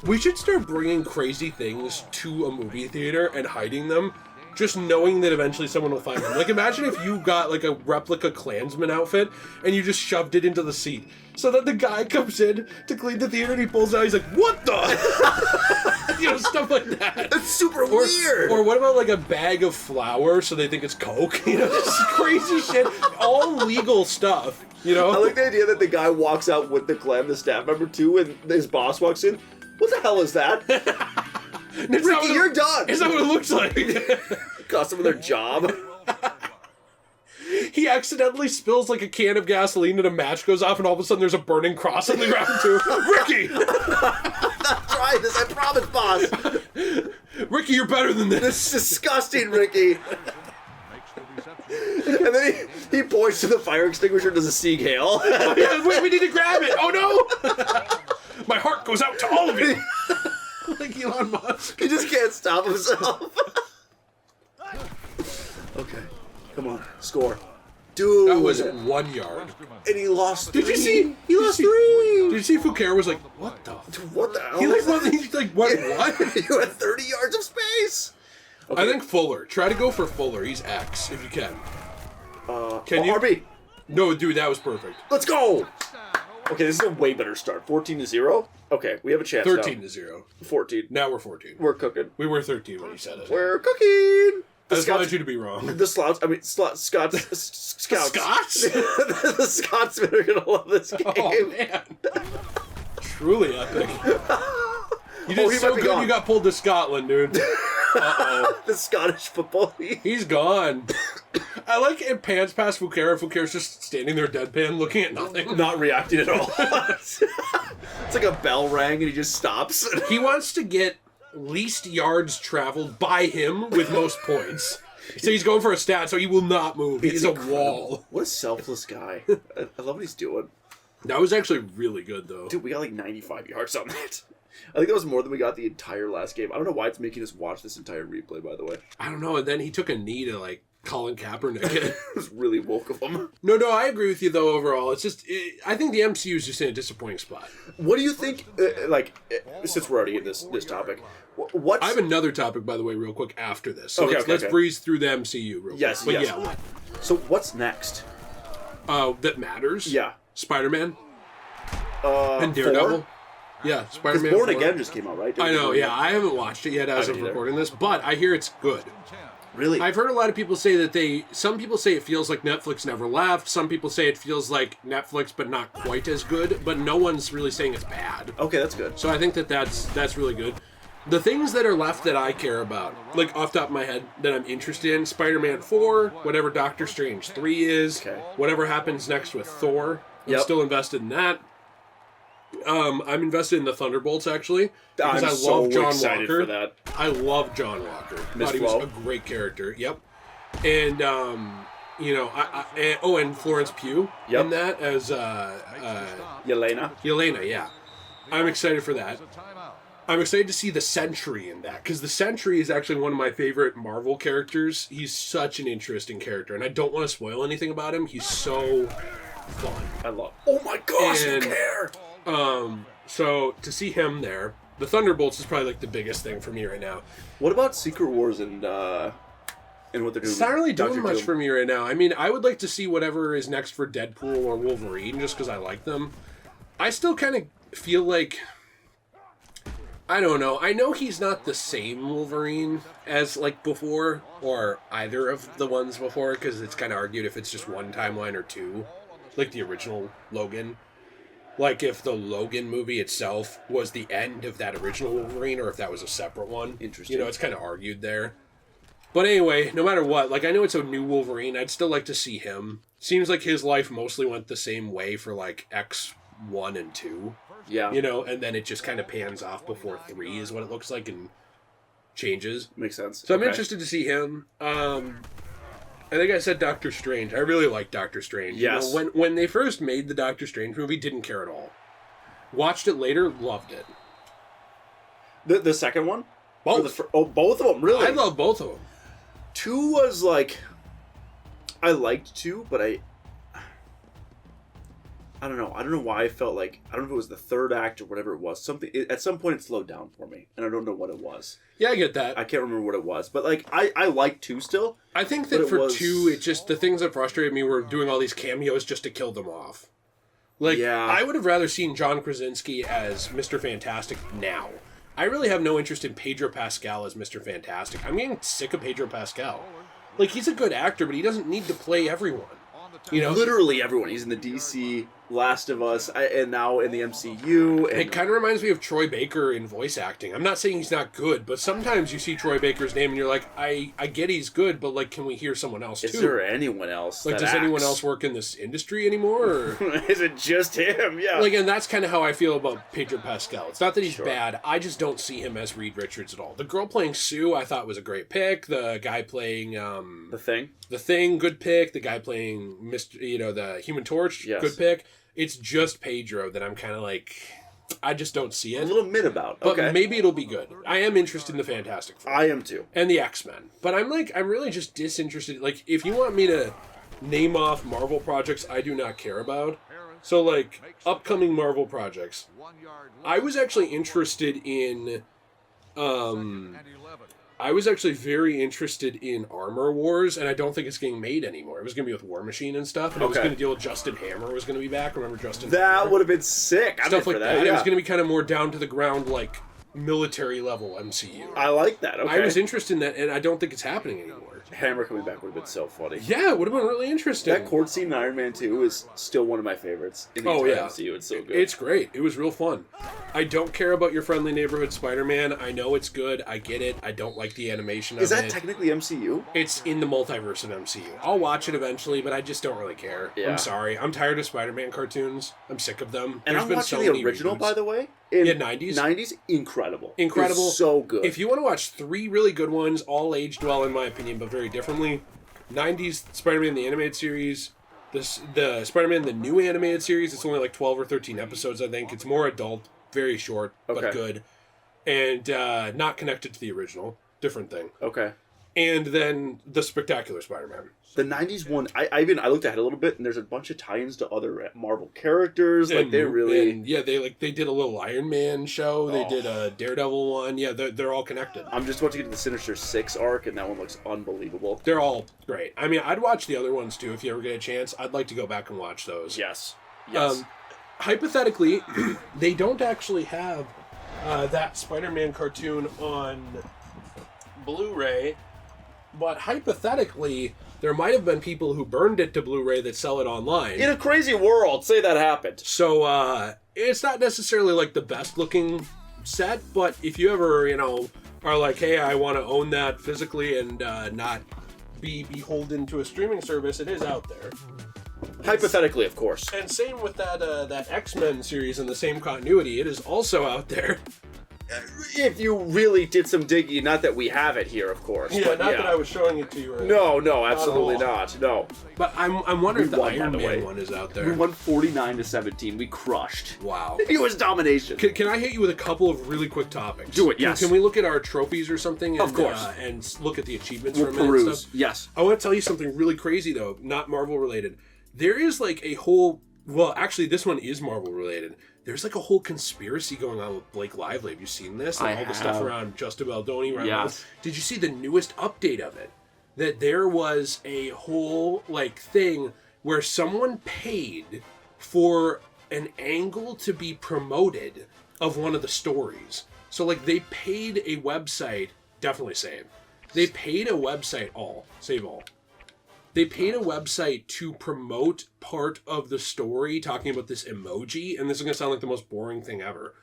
We should start bringing crazy things to a movie theater and hiding them, just knowing that eventually someone will find them. Like, imagine if you got, like, a replica Klansman outfit and you just shoved it into the seat. So that the guy comes in to clean the theater and he pulls it out, he's like, what the? You know, stuff like that. That's super weird. Or what about, like, a bag of flour so they think it's Coke? You know, just crazy shit. All legal stuff, you know? I like the idea that the guy walks out with the clam, the staff member, too, and his boss walks in. What the hell is that? Ricky, you're done! Is that what it looks like? Cost them their job. He accidentally spills like a can of gasoline and a match goes off and all of a sudden there's a burning cross on the ground too. Ricky! Not trying this, I promise, boss. Ricky, you're better than this. This is disgusting, Ricky. And then he points to the fire extinguisher and does a Sieg Heil. Oh, yeah, wait, we need to grab it. Oh no! My heart goes out to all of you. Like Elon Musk. He just can't stop himself. Okay. Come on. Score. Dude. That was 1 yard. And he lost 3. Did you see? He lost 3. Did you see Foucault was like, what the? Dude, what the hell? He's like, what? You had 30 yards of space. Okay. I think Fuller. Try to go for Fuller. He's X if you can. Can you? RB. No, dude, that was perfect. Let's go. Okay, this is a way better start. 14-0. Okay, we have a chance. 13-0. 14. Now we're 14. We're cooking. We were 13 when you said it. We're cooking. I just wanted you to be wrong. The Scots. Scouts. Scots? The Scotsmen are gonna love this game. Oh man, truly epic. You did so good. Gone. You got pulled to Scotland, dude. Uh-oh. The Scottish Football League. He's gone. I like it pans past Foucault. Foucault's just standing there deadpan looking at nothing. Not reacting at all. It's like a bell rang and he just stops. He wants to get least yards traveled by him with most points. So he's going for a stat, so he will not move. He's a wall. What a selfless guy. I love what he's doing. That was actually really good, though. Dude, we got like 95 yards on that. I think that was more than we got the entire last game. I don't know why it's making us watch this entire replay, by the way. I don't know, and then he took a knee to, like, Colin Kaepernick. It was really woke of him. No, I agree with you, though, overall. It's just, I think the MCU is just in a disappointing spot. What do you think, since we're already in this topic, I have another topic, by the way, real quick after this. So okay, let's breeze through the MCU real quick. But yeah. So what's next? That matters? Yeah. Spider-Man? And Daredevil? 4? Yeah, Spider-Man Because Born 4. Again just came out, right? I know, yeah. I haven't watched it yet as of recording this, but I hear it's good. Really? I've heard a lot of people say that some people say it feels like Netflix never left. Some people say it feels like Netflix, but not quite as good. But no one's really saying it's bad. Okay, that's good. So I think that's really good. The things that are left that I care about, like off the top of my head, that I'm interested in, Spider-Man 4, whatever Doctor Strange 3 is, whatever happens next with Thor. I'm still invested in that. I'm invested in the Thunderbolts, actually, because I love John Walker. For that. I love John Walker. Thought he was a great character. Yep. And and Florence Pugh in that as Yelena. Yelena, yeah. I'm excited for that. I'm excited to see the Sentry in that, because the Sentry is actually one of my favorite Marvel characters. He's such an interesting character, and I don't want to spoil anything about him. He's so fun. I love. Oh my gosh, you care. So to see him there, the Thunderbolts is probably like the biggest thing for me right now. What about Secret Wars and what they're doing? It's not really doing much for me right now. I mean, I would like to see whatever is next for Deadpool or Wolverine, just because I like them. I still kind of feel like, I don't know. I know he's not the same Wolverine as like before, or either of the ones before, because it's kind of argued if it's just one timeline or two, like the original Logan. Like if the Logan movie itself was the end of that original Wolverine, or if that was a separate one. Interesting. You know, it's kind of argued there. But anyway, no matter what, like I know it's a new Wolverine, I'd still like to see him. Seems like his life mostly went the same way for like X1 and 2. Yeah. You know, and then it just kind of pans off before 3 is what it looks like and changes. Makes sense. So I'm interested to see him. I think I said Doctor Strange. I really like Doctor Strange. Yes. You know, when they first made the Doctor Strange movie, didn't care at all. Watched it later, loved it. The second one? Both. Both of them, really? I love both of them. 2 was like... I liked 2, but I don't know. I don't know why I felt like, I don't know if it was the third act or whatever it was. At some point it slowed down for me, and I don't know what it was. Yeah, I get that. I can't remember what it was, but like I like 2 still. I think that for 2, it just, the things that frustrated me were doing all these cameos just to kill them off. Like, Yeah. I would have rather seen John Krasinski as Mr. Fantastic now. I really have no interest in Pedro Pascal as Mr. Fantastic. I'm getting sick of Pedro Pascal. Like, he's a good actor, but he doesn't need to play everyone. You know? Literally everyone. He's in the DC, Last of Us, and now in the MCU. And It kind of reminds me of Troy Baker in voice acting. I'm not saying he's not good, but sometimes you see Troy Baker's name and you're like, I get he's good, but like, can we hear someone else too? Is there anyone else? Like, does anyone else work in this industry anymore? Or? Is it just him? Yeah. Like, and that's kind of how I feel about Pedro Pascal. It's not that he's bad. I just don't see him as Reed Richards at all. The girl playing Sue, I thought was a great pick. The guy playing The Thing, good pick. The guy playing the Human Torch, good pick. It's just Pedro that I'm kind of like, I just don't see it. A little mid about. But Okay. maybe it'll be good. I am interested in the Fantastic Four. I am too. And the X-Men. But I'm really just disinterested. Like, if you want me to name off Marvel projects I do not care about, so like, upcoming Marvel projects, I was actually interested in, I was actually very interested in Armor Wars, and I don't think it's getting made anymore. It was going to be with War Machine and stuff, and it was going to deal with Justin Hammer was going to be back. Remember Justin That would have been sick. Stuff like that. Yeah. It was going to be kind of more down to the ground, like, military level MCU. I like that. Okay. I was interested in that, and I don't think it's happening anymore. Hammer coming back would have been so funny. Yeah, it would have been really interesting. That court scene in Iron Man 2 is still one of my favorites in the entire MCU. It's so good. It's great. It was real fun. I don't care about your friendly neighborhood Spider-Man. I know it's good. I get it. I don't like the animation of it. Is that technically MCU? It's in the multiverse of MCU. I'll watch it eventually, but I just don't really care. Yeah. I'm sorry. I'm tired of Spider-Man cartoons. I'm sick of them. And I'm watching the original, by the way. In 90s? 90s? Incredible. Incredible. It's so good. If you want to watch 3 really good ones, all aged well in my opinion, but very differently, 90s Spider-Man the animated series, the Spider-Man the new animated series, it's only like 12 or 13 episodes, I think. It's more adult, very short, but good. And not connected to the original. Different thing. Okay. And then the Spectacular Spider-Man. The 90s one, I looked ahead a little bit, and there's a bunch of tie-ins to other Marvel characters. Like, they really... And, yeah, they did a little Iron Man show. They did a Daredevil one. Yeah, they're all connected. I'm just about to get to the Sinister Six arc, and that one looks unbelievable. They're all great. I mean, I'd watch the other ones, too, if you ever get a chance. I'd like to go back and watch those. Yes. Hypothetically, they don't actually have that Spider-Man cartoon on Blu-ray, but hypothetically, there might have been people who burned it to Blu-ray that sell it online. In a crazy world, say that happened. So, it's not necessarily like the best looking set, but if you ever, are like, hey, I want to own that physically and not be beholden to a streaming service, it is out there. Hypothetically, of course. And same with that X-Men series in the same continuity, it is also out there. If you really did some digging, not that we have it here, of course. Yeah, not that I was showing it to you. No, absolutely not. No. But I'm wondering if the Iron Man one is out there. We won 49-17. We crushed. Wow. It was domination. Can I hit you with a couple of really quick topics? Do it, yes. Can we look at our trophies or something? Of course. And look at the achievements We'll for a minute and stuff? Yes. I want to tell you something really crazy, though, not Marvel related. There is like a whole... Well, actually, this one is Marvel related. There's like a whole conspiracy going on with Blake Lively. Have you seen this? Like, all the stuff around Justin Baldoni. Yes. Did you see the newest update of it? That there was a whole like thing where someone paid for an angle to be promoted of one of the stories. So like they paid a website, definitely save. They paid a website save all. They paid a website to promote part of the story talking about this emoji, and this is going to sound like the most boring thing ever.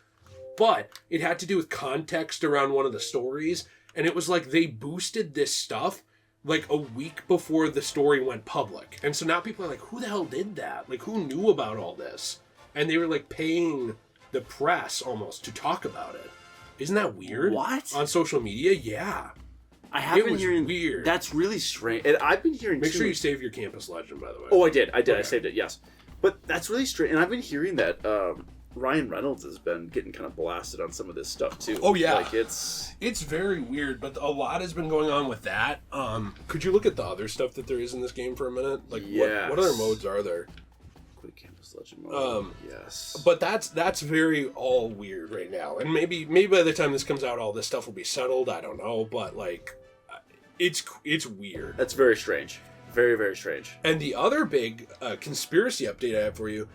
But it had to do with context around one of the stories, and it was like they boosted this stuff like a week before the story went public. And so now people are like, who the hell did that? Like, who knew about all this? And they were like paying the press almost to talk about it. Isn't that weird? What? On social media? Yeah. I have been hearing weird. That's really strange. And I've been hearing. Make sure you save your campus legend, by the way. Oh, I did. Okay. I saved it. Yes, but that's really strange. And I've been hearing that Ryan Reynolds has been getting kind of blasted on some of this stuff too. Oh yeah, like it's very weird. But a lot has been going on with that. Could you look at the other stuff that there is in this game for a minute? Like, yes. what other modes are there? Quick Campus Legend. Yes. But that's very all weird right now, and maybe by the time this comes out, all this stuff will be settled. I don't know, but like, it's weird. That's very strange. Very, very strange. And the other big conspiracy update I have for you,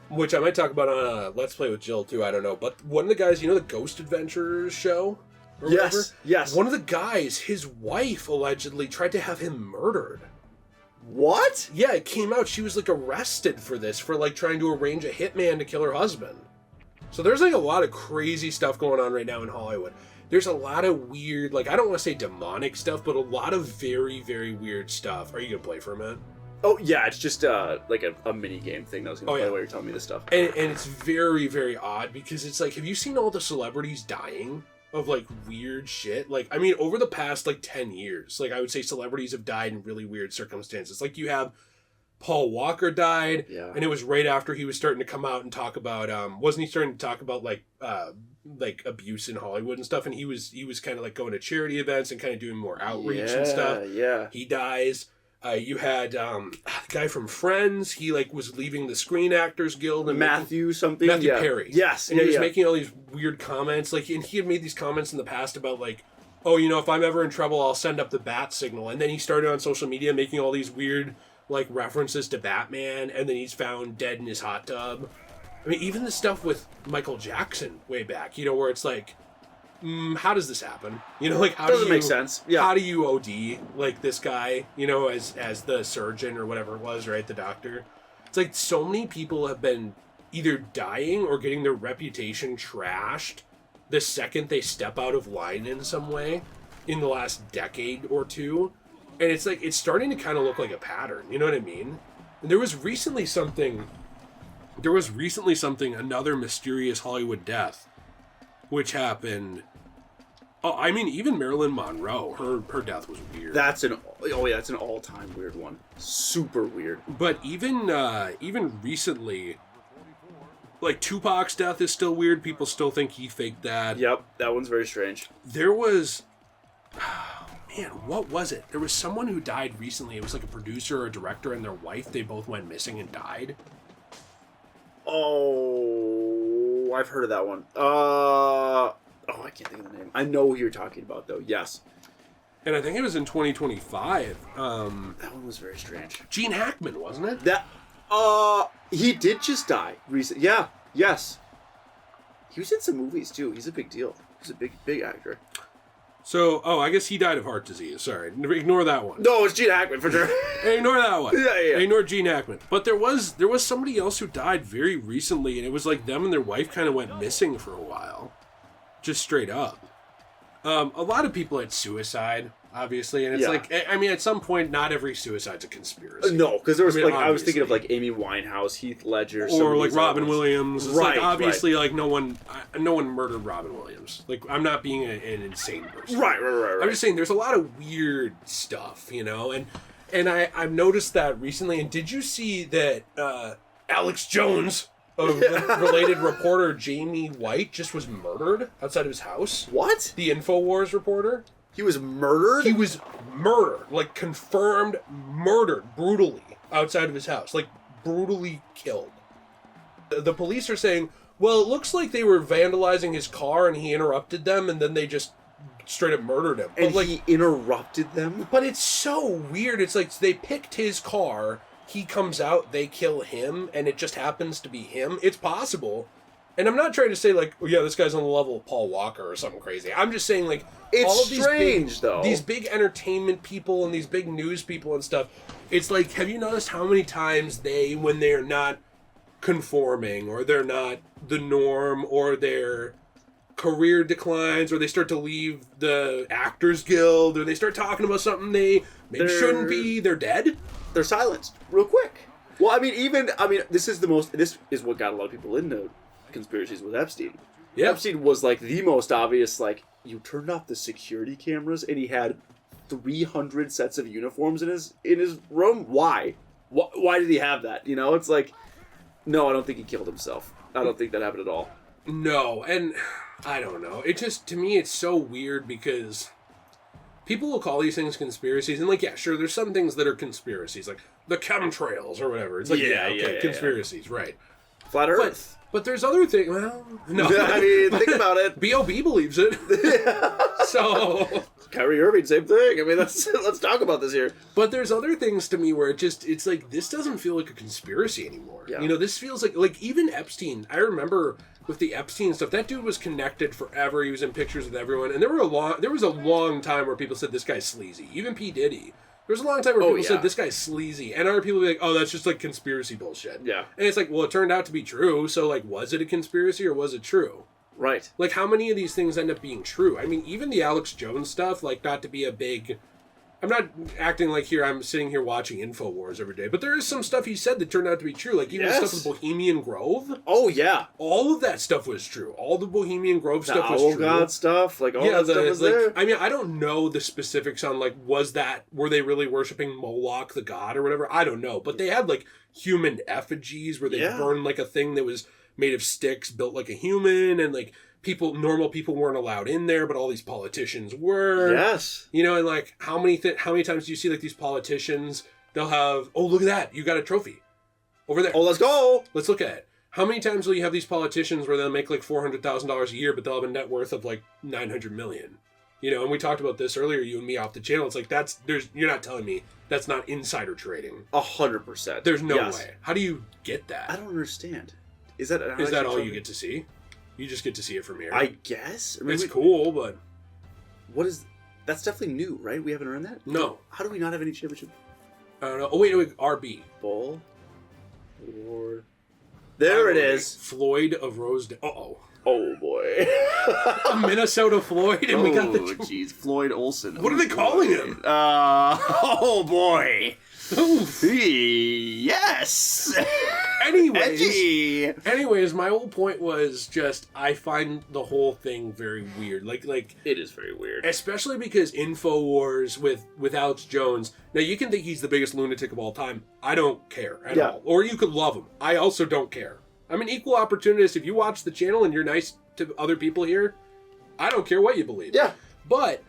which I might talk about on a Let's Play with Jill too. I don't know, but one of the guys, the Ghost Adventures show. Or whatever, yes. One of the guys, his wife allegedly tried to have him murdered. What? Yeah, it came out. She was like arrested for this, for like trying to arrange a hitman to kill her husband. So there's like a lot of crazy stuff going on right now in Hollywood. There's a lot of weird, like, I don't want to say demonic stuff, but a lot of very, very weird stuff. Are you going to play for a minute? Oh, yeah, it's just like a mini game thing that I was going to play while you're telling me this stuff. And it's very, very odd because it's like, have you seen all the celebrities dying of like weird shit? Like, I mean, over the past like 10 years, like I would say celebrities have died in really weird circumstances. Like you have Paul Walker died, and it was right after he was starting to come out and talk about, wasn't he starting to talk about like abuse in Hollywood and stuff? And he was kind of like going to charity events and kind of doing more outreach and stuff. Yeah. He dies. You had the guy from Friends. He like was leaving the Screen Actors Guild and Matthew Perry. Yes, and he was making all these weird comments. Like, and he had made these comments in the past about like, oh, if I'm ever in trouble, I'll send up the bat signal. And then he started on social media making all these weird like references to Batman. And then he's found dead in his hot tub. I mean, even the stuff with Michael Jackson way back. Where it's like, how does this happen? Like how doesn't make sense. Yeah. How do you OD like this guy? As the surgeon or whatever it was, right? The doctor. It's like so many people have been either dying or getting their reputation trashed the second they step out of line in some way in the last decade or two, and it's like it's starting to kind of look like a pattern. You know what I mean? And there was recently something. Another mysterious Hollywood death, which happened. Oh, I mean, even Marilyn Monroe, her death was weird. That's an all-time weird one. Super weird. But even recently, like Tupac's death is still weird. People still think he faked that. Yep, that one's very strange. There was, what was it? There was someone who died recently. It was like a producer or a director and their wife. They both went missing and died. Oh, I've heard of that one. I can't think of the name. I know who you're talking about, though. Yes. And I think it was in 2025. That one was very strange. Gene Hackman, wasn't it? He did just die recently. Yeah. Yes. He was in some movies, too. He's a big deal. He's a big actor. So, I guess he died of heart disease. Sorry. Ignore that one. No, it's Gene Hackman for sure. Ignore that one. Yeah. Ignore Gene Hackman. But there was somebody else who died very recently, and it was like them and their wife kind of went missing for a while. Just straight up. A lot of people had suicide, obviously, and it's like, I mean, at some point, not every suicide's a conspiracy. No, because there was I was thinking of like Amy Winehouse, Heath Ledger, or like Robin Williams. It's right, like obviously, like no one murdered Robin Williams. Like I'm not being an insane person. Right. I'm just saying there's a lot of weird stuff, and I've noticed that recently. And did you see that Alex Jones? A related reporter, Jamie White, just was murdered outside of his house. What? The InfoWars reporter. He was murdered? He was murdered. Like, confirmed murdered brutally outside of his house. Like, brutally killed. The police are saying, well, it looks like they were vandalizing his car and he interrupted them and then they just straight up murdered him. And he interrupted them? But it's so weird. It's like they picked his car... He comes out, they kill him, and it just happens to be him. It's possible. And I'm not trying to say, like, oh, yeah, this guy's on the level of Paul Walker or something crazy. I'm just saying, like, it's all of strange, though. These big entertainment people and these big news people and stuff, it's like, have you noticed how many times when they're not conforming or they're not the norm or their career declines or they start to leave the Actors Guild or they start talking about something they maybe shouldn't be, they're dead? They're silenced real quick. Well, I mean, this is what got a lot of people into conspiracies with Epstein. Yeah. Epstein was like the most obvious, like, you turned off the security cameras and he had 300 sets of uniforms in his room. Why? Why did he have that? It's like, no, I don't think he killed himself. I don't think that happened at all. No, and I don't know. It just, to me, it's so weird because people will call these things conspiracies, and like, yeah, sure, there's some things that are conspiracies, like the chemtrails or whatever. It's like, conspiracies, right? Flat Earth. But there's other things. Well, no. I mean, think about it. B.O.B. believes it. So Kyrie Irving, same thing. I mean, let's talk about this here. But there's other things to me where it's like, this doesn't feel like a conspiracy anymore. Yeah. You know, this feels like even Epstein. I remember with the Epstein stuff, that dude was connected forever. He was in pictures with everyone, and there was a long time where people said this guy's sleazy. Even P. Diddy. There was a long time where people said this guy's sleazy, and other people would be like, oh, that's just like conspiracy bullshit. Yeah. And it's like, well, it turned out to be true, so like, was it a conspiracy or was it true? Right. Like, how many of these things end up being true? I mean, even the Alex Jones stuff, like, not to be a big... I'm not acting like I'm sitting here watching InfoWars every day, but there is some stuff he said that turned out to be true. Like, even the stuff with Bohemian Grove. Oh, yeah. All of that stuff was true. All the Bohemian Grove stuff was true. The Owl God stuff, like, all that stuff was there. I mean, I don't know the specifics on, like, were they really worshipping Moloch, the god, or whatever? I don't know. But they had, like, human effigies where they burned, like, a thing that was made of sticks, built like a human, and, like, normal people weren't allowed in there, but all these politicians were. Yes. You know, and like, how many times do you see like these politicians, they'll have, oh, look at that, you got a trophy over there. Oh, let's go. Let's look at it. How many times will you have these politicians where they'll make like $400,000 a year, but they'll have a net worth of like $900 million? You know, and we talked about this earlier, you and me off the channel. It's like, you're not telling me that's not insider trading. 100%. There's no way. How do you get that? I don't understand. Is that all you get to see? You just get to see it from here. I guess. I mean, it's cool, but... That's definitely new, right? We haven't earned that? No. How do we not have any championship? I don't know. Oh, wait, RB. Bowl? Or... There it is. Floyd of Rosedale. Uh-oh. Oh, boy. Minnesota Floyd, and we got the... Oh, jeez. Floyd Olson. What are they calling him? Oh, boy. Oof. Yes. Anyways, my whole point was just, I find the whole thing very weird. Like it is very weird, especially because InfoWars with Alex Jones. Now you can think he's the biggest lunatic of all time. I don't care at all. Or you could love him. I also don't care. I'm an equal opportunist. If you watch the channel and you're nice to other people here, I don't care what you believe. Yeah. But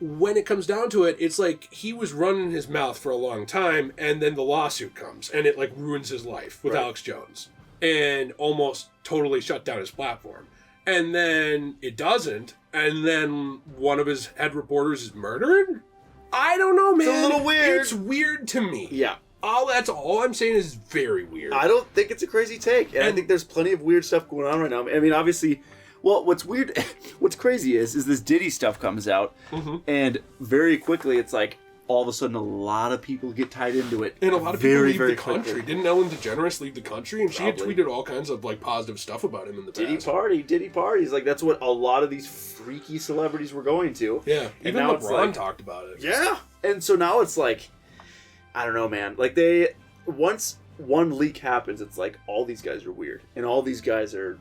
when it comes down to it, it's like he was running his mouth for a long time, and then the lawsuit comes, and it like ruins his life with Alex Jones, and almost totally shut down his platform. And then it doesn't, and then one of his head reporters is murdered? I don't know, man. It's a little weird. It's weird to me. Yeah. That's all I'm saying is very weird. I don't think it's a crazy take, and I think there's plenty of weird stuff going on right now. I mean, obviously... Well, what's weird, what's crazy is this Diddy stuff comes out, and very quickly it's like, all of a sudden a lot of people get tied into it. And a lot of people leave the country. Didn't Ellen DeGeneres leave the country? And she had tweeted all kinds of like positive stuff about him in the past. Diddy parties. Like, that's what a lot of these freaky celebrities were going to. Yeah, and even LeBron talked about it. Yeah. And so now it's like, I don't know, man. Like, once one leak happens, it's like, all these guys are weird. And all these guys are...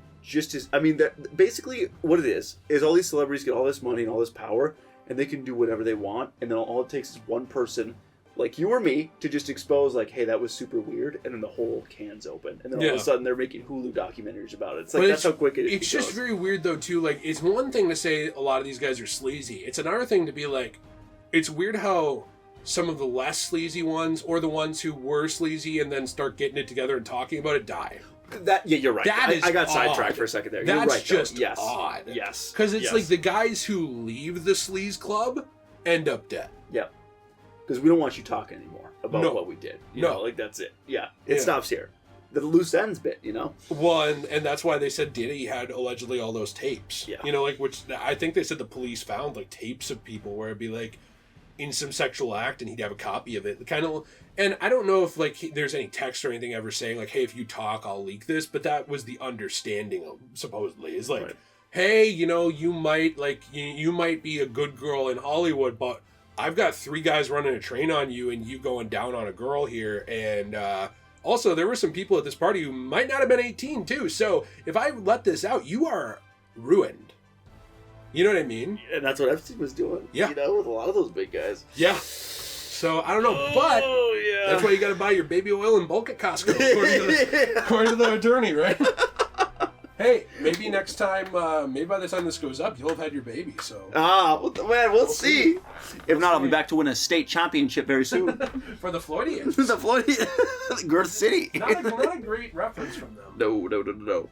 basically what it is all these celebrities get all this money and all this power, and they can do whatever they want, and then all it takes is one person like you or me to just expose, like, hey, that was super weird, and then the whole can's open, and then all of a sudden they're making Hulu documentaries about it. It's like, that's how quick it is. It's just very weird though too. Like, it's one thing to say a lot of these guys are sleazy. It's another thing to be like, it's weird how some of the less sleazy ones, or the ones who were sleazy and then start getting it together and talking about it, die. You're right. I got sidetracked for a second there. That's you're right, just yes. odd. Yes. Because it's like the guys who leave the sleaze club end up dead. Yep. Because we don't want you talking anymore about what we did. You know, like, that's it. Yeah. It stops here. The loose ends bit, you know? Well, and that's why they said Diddy had allegedly all those tapes. Yeah. You know, like, which I think they said the police found, like, tapes of people where it'd be like, in some sexual act, and he'd have a copy of it. Kind of, and I don't know if like there's any text or anything ever saying like, "Hey, if you talk, I'll leak this." But that was the understanding of, supposedly, is like, "Hey, you know, you might be a good girl in Hollywood, but I've got 3 guys running a train on you, and you going down on a girl here, and also there were some people at this party who might not have been 18 too. So if I let this out, you are ruined." You know what I mean? And that's what Epstein was doing. Yeah. You know, with a lot of those big guys. Yeah. So, I don't know, but that's why you got to buy your baby oil in bulk at Costco, according to the attorney, right? Hey, maybe next time, maybe by the time this goes up, you'll have had your baby, so... Man, we'll see. If not, I'll be back to win a state championship very soon. For the Floridians. The Floridian... Girth City. Not a great reference from them. No.